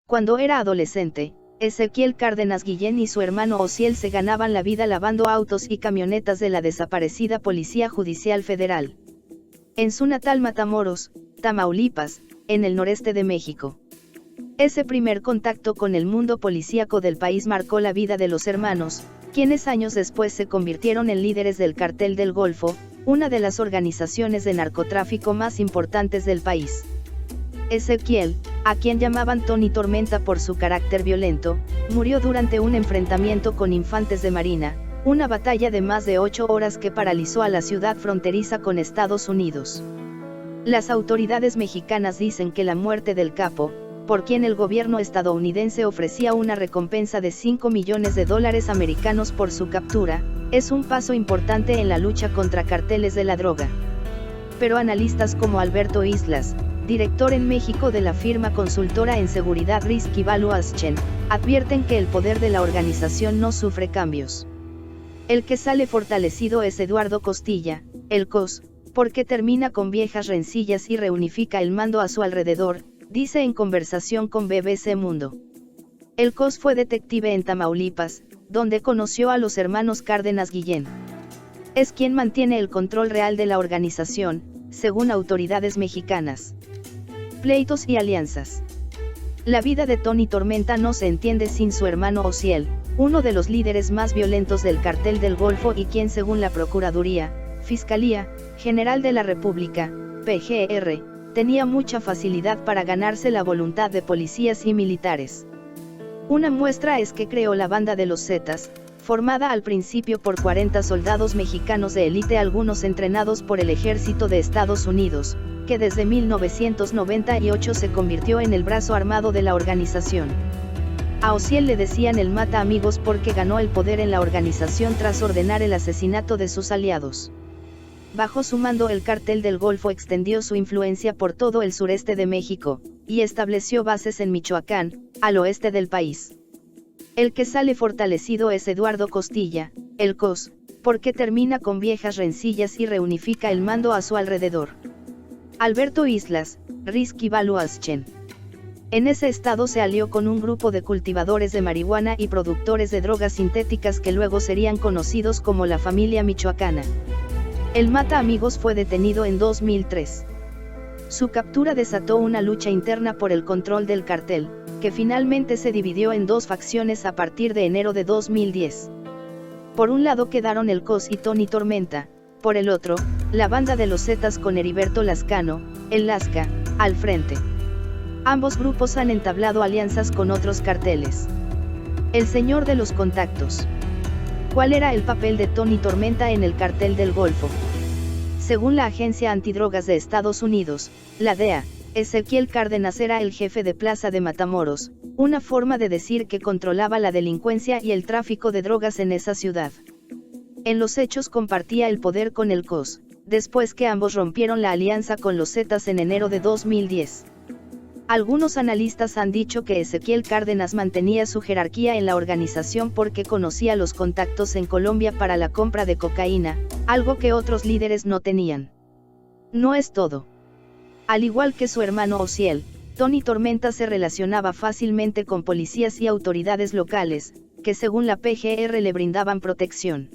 Cuando era adolescente, Ezequiel Cárdenas Guillén y su hermano Osiel se ganaban la vida lavando autos y camionetas de la desaparecida Policía Judicial Federal. En su natal Matamoros, Tamaulipas, en el noreste de México. Ese primer contacto con el mundo policíaco del país marcó la vida de los hermanos, quienes años después se convirtieron en líderes del Cartel del Golfo, una de las organizaciones de narcotráfico más importantes del país. Ezequiel, a quien llamaban Tony Tormenta por su carácter violento, murió durante un enfrentamiento con infantes de Marina, una batalla de más de 8 horas que paralizó a la ciudad fronteriza con Estados Unidos. Las autoridades mexicanas dicen que la muerte del capo, por quien el gobierno estadounidense ofrecía una recompensa de $5 millones americanos por su captura, es un paso importante en la lucha contra carteles de la droga. Pero analistas como Alberto Islas, director en México de la firma consultora en seguridad Risk Evaluation, advierten que el poder de la organización no sufre cambios. El que sale fortalecido es Eduardo Costilla, el COS, porque termina con viejas rencillas y reunifica el mando a su alrededor, dice en conversación con BBC Mundo. El COS fue detective en Tamaulipas, donde conoció a los hermanos Cárdenas Guillén. Es quien mantiene el control real de la organización, según autoridades mexicanas. Pleitos y alianzas. La vida de Tony Tormenta no se entiende sin su hermano Osiel, uno de los líderes más violentos del Cartel del Golfo y quien según la Procuraduría, Fiscalía General de la República, PGR, tenía mucha facilidad para ganarse la voluntad de policías y militares. Una muestra es que creó la Banda de los Zetas, formada al principio por 40 soldados mexicanos de élite, algunos entrenados por el ejército de Estados Unidos, que desde 1998 se convirtió en el brazo armado de la organización. A Osiel le decían el mata amigos porque ganó el poder en la organización tras ordenar el asesinato de sus aliados. Bajo su mando el Cartel del Golfo extendió su influencia por todo el sureste de México, y estableció bases en Michoacán, al oeste del país. El que sale fortalecido es Eduardo Costilla, el COS, porque termina con viejas rencillas y reunifica el mando a su alrededor. Alberto Islas, Risk Evaluation. En ese estado se alió con un grupo de cultivadores de marihuana y productores de drogas sintéticas que luego serían conocidos como la familia michoacana. El mata amigos fue detenido en 2003. Su captura desató una lucha interna por el control del cartel, que finalmente se dividió en dos facciones a partir de enero de 2010. Por un lado quedaron el COS y Tony Tormenta, por el otro, la Banda de los Zetas con Heriberto Lascano, el Lasca, al frente. Ambos grupos han entablado alianzas con otros carteles. El señor de los contactos. ¿Cuál era el papel de Tony Tormenta en el Cartel del Golfo? Según la Agencia Antidrogas de Estados Unidos, la DEA, Ezequiel Cárdenas era el jefe de plaza de Matamoros, una forma de decir que controlaba la delincuencia y el tráfico de drogas en esa ciudad. En los hechos compartía el poder con el COS, después que ambos rompieron la alianza con los Zetas en enero de 2010. Algunos analistas han dicho que Ezequiel Cárdenas mantenía su jerarquía en la organización porque conocía los contactos en Colombia para la compra de cocaína, algo que otros líderes no tenían. No es todo. Al igual que su hermano Osiel, Tony Tormenta se relacionaba fácilmente con policías y autoridades locales, que según la PGR le brindaban protección.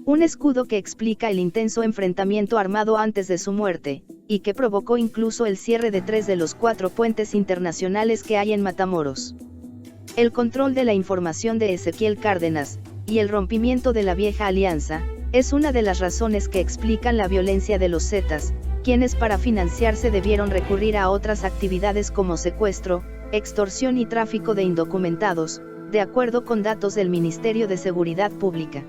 Un escudo que explica el intenso enfrentamiento armado antes de su muerte, y que provocó incluso el cierre de 3 de los 4 puentes internacionales que hay en Matamoros. El control de la información de Ezequiel Cárdenas, y el rompimiento de la vieja alianza, es una de las razones que explican la violencia de los Zetas, quienes para financiarse debieron recurrir a otras actividades como secuestro, extorsión y tráfico de indocumentados, de acuerdo con datos del Ministerio de Seguridad Pública.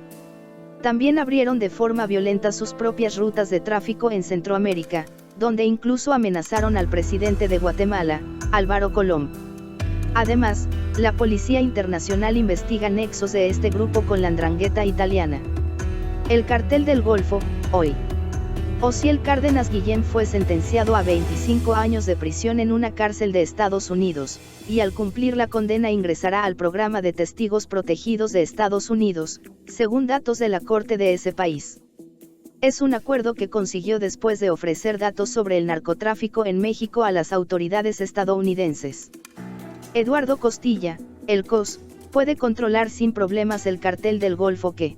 También abrieron de forma violenta sus propias rutas de tráfico en Centroamérica, donde incluso amenazaron al presidente de Guatemala, Álvaro Colom. Además, la Policía Internacional investiga nexos de este grupo con la 'ndrangheta italiana. El Cartel del Golfo, hoy. Osiel Cárdenas Guillén fue sentenciado a 25 años de prisión en una cárcel de Estados Unidos, y al cumplir la condena ingresará al programa de testigos protegidos de Estados Unidos, según datos de la Corte de ese país. Es un acuerdo que consiguió después de ofrecer datos sobre el narcotráfico en México a las autoridades estadounidenses. Eduardo Costilla, el COS, puede controlar sin problemas el cartel del Golfo que,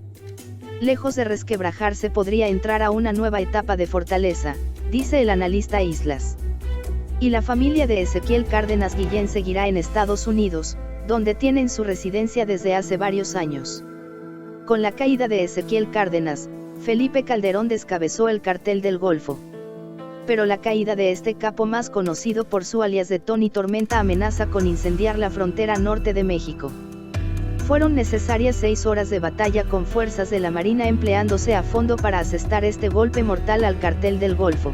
lejos de resquebrajarse, podría entrar a una nueva etapa de fortaleza, dice el analista Islas. Y la familia de Ezequiel Cárdenas Guillén seguirá en Estados Unidos, donde tienen su residencia desde hace varios años. Con la caída de Ezequiel Cárdenas, Felipe Calderón descabezó el cartel del Golfo. Pero la caída de este capo, más conocido por su alias de Tony Tormenta, amenaza con incendiar la frontera norte de México. Fueron necesarias 6 horas de batalla con fuerzas de la Marina empleándose a fondo para asestar este golpe mortal al cartel del Golfo.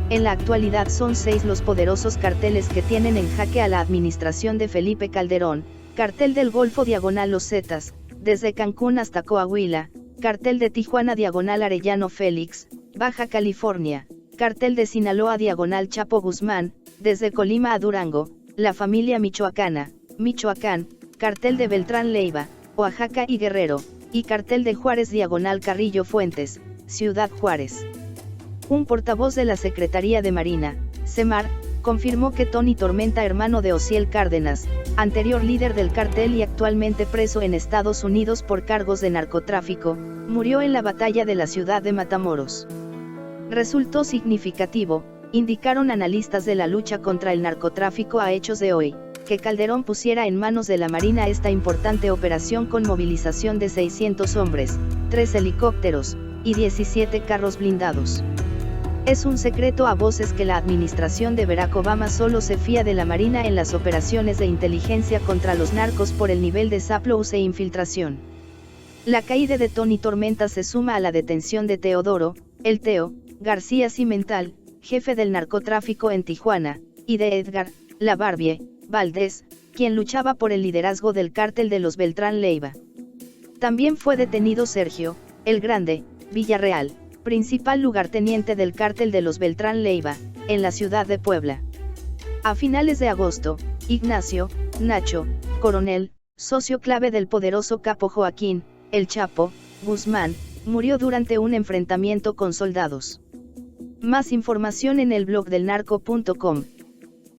En la actualidad son 6 los poderosos carteles que tienen en jaque a la administración de Felipe Calderón: Cartel del Golfo / Los Zetas, desde Cancún hasta Coahuila; Cartel de Tijuana / Arellano Félix, Baja California; Cartel de Sinaloa / Chapo Guzmán, desde Colima a Durango; la familia michoacana, Michoacán; Cartel de Beltrán Leiva, Oaxaca y Guerrero; y Cartel de Juárez / Carrillo Fuentes, Ciudad Juárez. Un portavoz de la Secretaría de Marina, Semar, confirmó que Tony Tormenta, hermano de Osiel Cárdenas, anterior líder del cartel y actualmente preso en Estados Unidos por cargos de narcotráfico, murió en la batalla de la ciudad de Matamoros. Resultó significativo, indicaron analistas de la lucha contra el narcotráfico a Hechos de Hoy, que Calderón pusiera en manos de la Marina esta importante operación con movilización de 600 hombres, 3 helicópteros, y 17 carros blindados. Es un secreto a voces que la administración de Barack Obama solo se fía de la Marina en las operaciones de inteligencia contra los narcos por el nivel de saplouse e infiltración. La caída de Tony Tormenta se suma a la detención de Teodoro, el Teo, García Cimental, jefe del narcotráfico en Tijuana, y de Edgar, la Barbie, Valdés, quien luchaba por el liderazgo del cártel de los Beltrán Leiva. También fue detenido Sergio, el Grande, Villarreal, principal lugarteniente del cártel de los Beltrán Leiva, en la ciudad de Puebla. A finales de agosto, Ignacio, Nacho, Coronel, socio clave del poderoso capo Joaquín, el Chapo, Guzmán, murió durante un enfrentamiento con soldados. Más información en el blog del narco.com.